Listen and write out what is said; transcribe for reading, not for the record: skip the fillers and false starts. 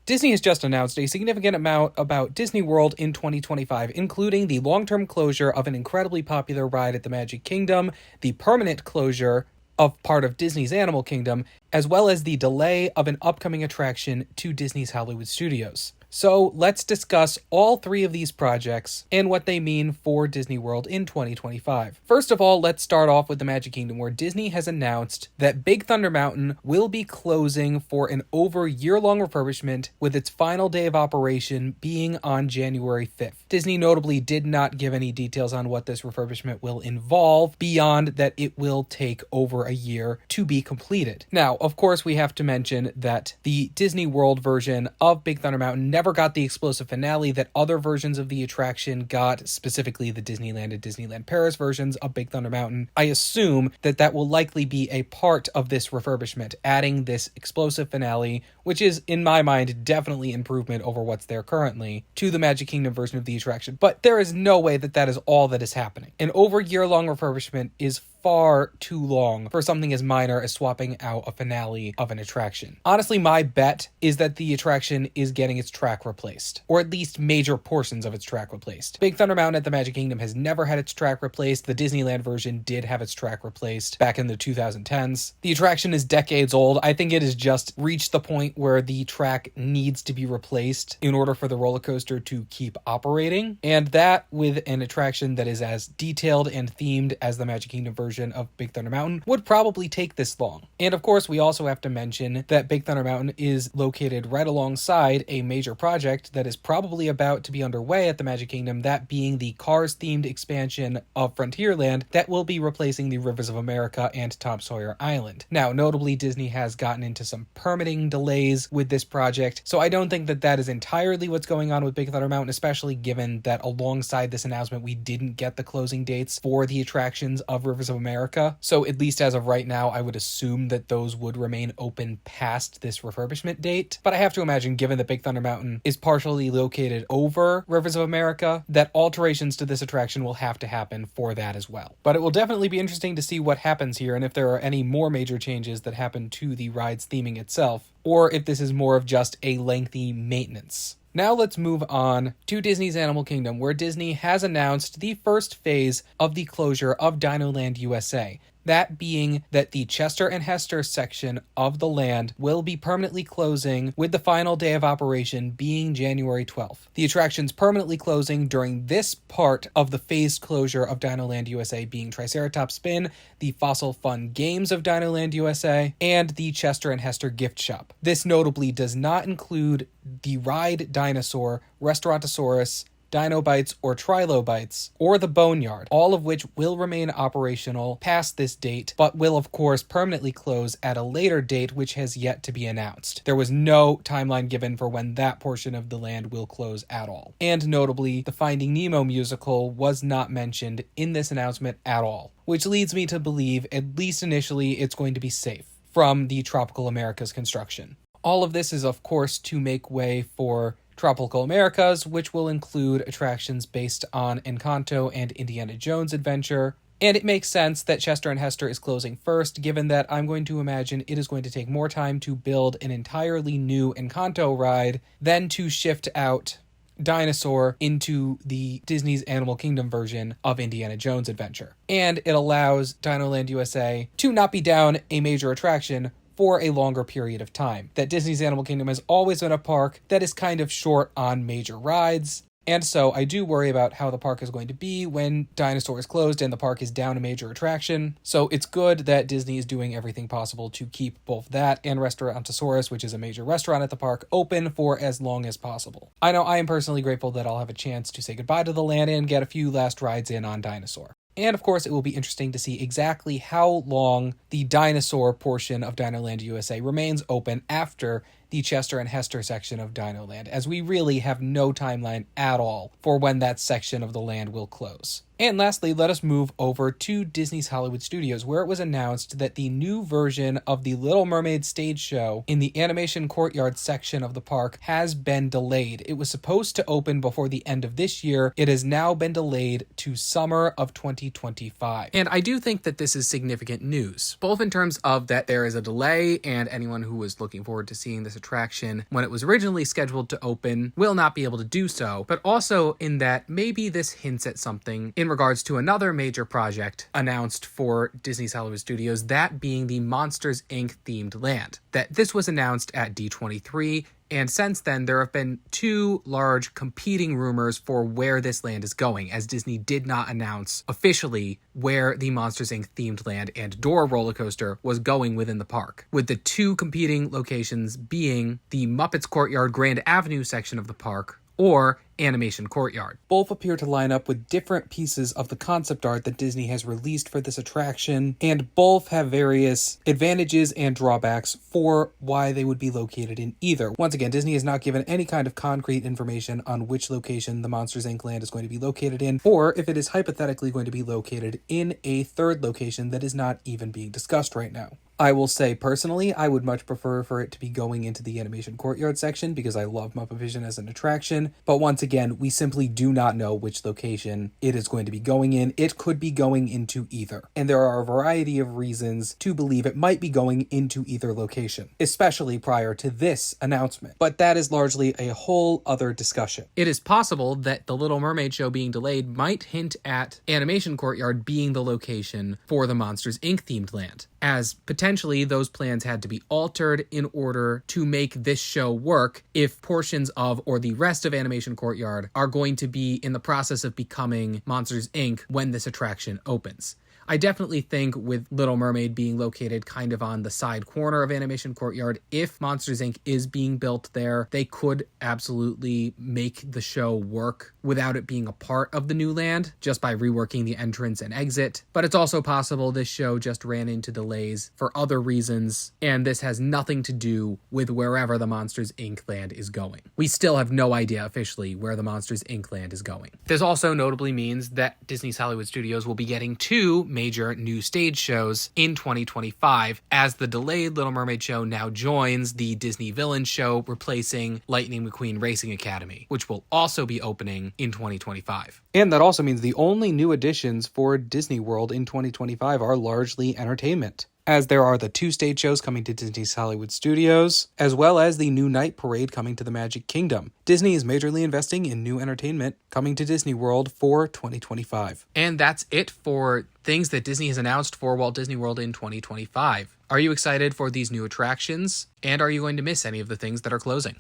Disney has just announced a significant amount about Disney World in 2025, including the long-term closure of an incredibly popular ride at the Magic Kingdom, the permanent closure of part of Disney's Animal Kingdom, as well as the delay of an upcoming attraction to Disney's Hollywood Studios. So let's discuss all three of these projects and what they mean for Disney World in 2025. First of all, let's start off with the Magic Kingdom, where Disney has announced that Big Thunder Mountain will be closing for an over year-long refurbishment, with its final day of operation being on January 5th. Disney notably did not give any details on what this refurbishment will involve, beyond that it will take over a year to be completed. Now, of course, we have to mention that the Disney World version of Big Thunder Mountain never got the explosive finale that other versions of the attraction got, specifically the Disneyland and Disneyland Paris versions of Big Thunder Mountain. I assume that that will likely be a part of this refurbishment, adding this explosive finale, which is, in my mind, definitely improvement over what's there currently, to the Magic Kingdom version of the attraction. But there is no way that that is all that is happening. An over year-long refurbishment is far too long for something as minor as swapping out a finale of an attraction. Honestly, my bet is that the attraction is getting its track replaced, or at least major portions of its track replaced. Big Thunder Mountain at the Magic Kingdom has never had its track replaced. The Disneyland version did have its track replaced back in the 2010s. The attraction is decades old. I think it has just reached the point where the track needs to be replaced in order for the roller coaster to keep operating, and that with an attraction that is as detailed and themed as the Magic Kingdom version of Big Thunder Mountain would probably take this long. And of course, we also have to mention that Big Thunder Mountain is located right alongside a major project that is probably about to be underway at the Magic Kingdom, that being the Cars-themed expansion of Frontierland that will be replacing the Rivers of America and Tom Sawyer Island. Now, notably, Disney has gotten into some permitting delays with this project, so I don't think that that is entirely what's going on with Big Thunder Mountain, especially given that alongside this announcement, we didn't get the closing dates for the attractions of Rivers of America. So at least as of right now, I would assume that those would remain open past this refurbishment date. But I have to imagine, given that Big Thunder Mountain is partially located over Rivers of America, that alterations to this attraction will have to happen for that as well. But it will definitely be interesting to see what happens here, and if there are any more major changes that happen to the ride's theming itself, or if this is more of just a lengthy maintenance. Now let's move on to Disney's Animal Kingdom, where Disney has announced the first phase of the closure of Dinoland USA. That being that the Chester and Hester section of the land will be permanently closing, with the final day of operation being January 12th. The attractions permanently closing during this part of the phased closure of Dinoland USA being Triceratops Spin, the Fossil Fun Games of Dinoland USA, and the Chester and Hester gift shop. This notably does not include the Ride Dinosaur, Restaurantosaurus, Dinobites or Trilobites, or the Boneyard, all of which will remain operational past this date, but will of course permanently close at a later date which has yet to be announced. There was no timeline given for when that portion of the land will close at all. And notably, the Finding Nemo musical was not mentioned in this announcement at all, which leads me to believe, at least initially, it's going to be safe from the Tropical Americas construction. All of this is of course to make way for Tropical Americas, which will include attractions based on Encanto and Indiana Jones Adventure. And it makes sense that Chester and Hester is closing first, given that I'm going to imagine it is going to take more time to build an entirely new Encanto ride than to shift out Dinosaur into the Disney's Animal Kingdom version of Indiana Jones Adventure. And it allows Dinoland USA to not be down a major attraction for a longer period of time. That Disney's Animal Kingdom has always been a park that is kind of short on major rides, and so I do worry about how the park is going to be when Dinosaur is closed and the park is down a major attraction. So it's good that Disney is doing everything possible to keep both that and Restaurantosaurus, which is a major restaurant at the park, open for as long as possible. I know I am personally grateful that I'll have a chance to say goodbye to the land and get a few last rides in on Dinosaur. And of course, it will be interesting to see exactly how long the dinosaur portion of Dinoland USA remains open after the Chester and Hester section of Dinoland, as we really have no timeline at all for when that section of the land will close. And lastly, let us move over to Disney's Hollywood Studios, where it was announced that the new version of the Little Mermaid stage show in the animation courtyard section of the park has been delayed. It was supposed to open before the end of this year. It has now been delayed to summer of 2025. And I do think that this is significant news, both in terms of that there is a delay and anyone who was looking forward to seeing this attraction when it was originally scheduled to open will not be able to do so, but also in that maybe this hints at something in regards to another major project announced for Disney's Hollywood Studios, that being the Monsters, Inc. themed land. That this was announced at D23, and since then, there have been two large competing rumors for where this land is going, as Disney did not announce officially where the Monsters, Inc. themed land and Dora roller coaster was going within the park, with the two competing locations being the Muppets Courtyard Grand Avenue section of the park or Animation Courtyard. Both appear to line up with different pieces of the concept art that Disney has released for this attraction, and both have various advantages and drawbacks for why they would be located in either. Once again, Disney has not given any kind of concrete information on which location the Monsters, Inc. land is going to be located in, or if it is hypothetically going to be located in a third location that is not even being discussed right now. I will say personally, I would much prefer for it to be going into the Animation Courtyard section because I love Muppet Vision as an attraction. But once again, we simply do not know which location it is going to be going in. It could be going into either. And there are a variety of reasons to believe it might be going into either location, especially prior to this announcement. But that is largely a whole other discussion. It is possible that the Little Mermaid show being delayed might hint at Animation Courtyard being the location for the Monsters, Inc. themed land, as potentially those plans had to be altered in order to make this show work if portions of or the rest of Animation Courtyard are going to be in the process of becoming Monsters, Inc. when this attraction opens. I definitely think with Little Mermaid being located kind of on the side corner of Animation Courtyard, if Monsters, Inc. is being built there, they could absolutely make the show work without it being a part of the new land, just by reworking the entrance and exit. But it's also possible this show just ran into delays for other reasons, and this has nothing to do with wherever the Monsters, Inc. land is going. We still have no idea officially where the Monsters, Inc. land is going. This also notably means that Disney's Hollywood Studios will be getting two major new stage shows in 2025, as the delayed Little Mermaid show now joins the Disney Villain show, replacing Lightning McQueen Racing Academy, which will also be opening in 2025. And that also means the only new additions for Disney World in 2025 are largely entertainment, as there are the two stage shows coming to Disney's Hollywood Studios, as well as the new night parade coming to the Magic Kingdom. Disney is majorly investing in new entertainment coming to Disney World for 2025. And that's it for things that Disney has announced for Walt Disney World in 2025. Are you excited for these new attractions? And are you going to miss any of the things that are closing?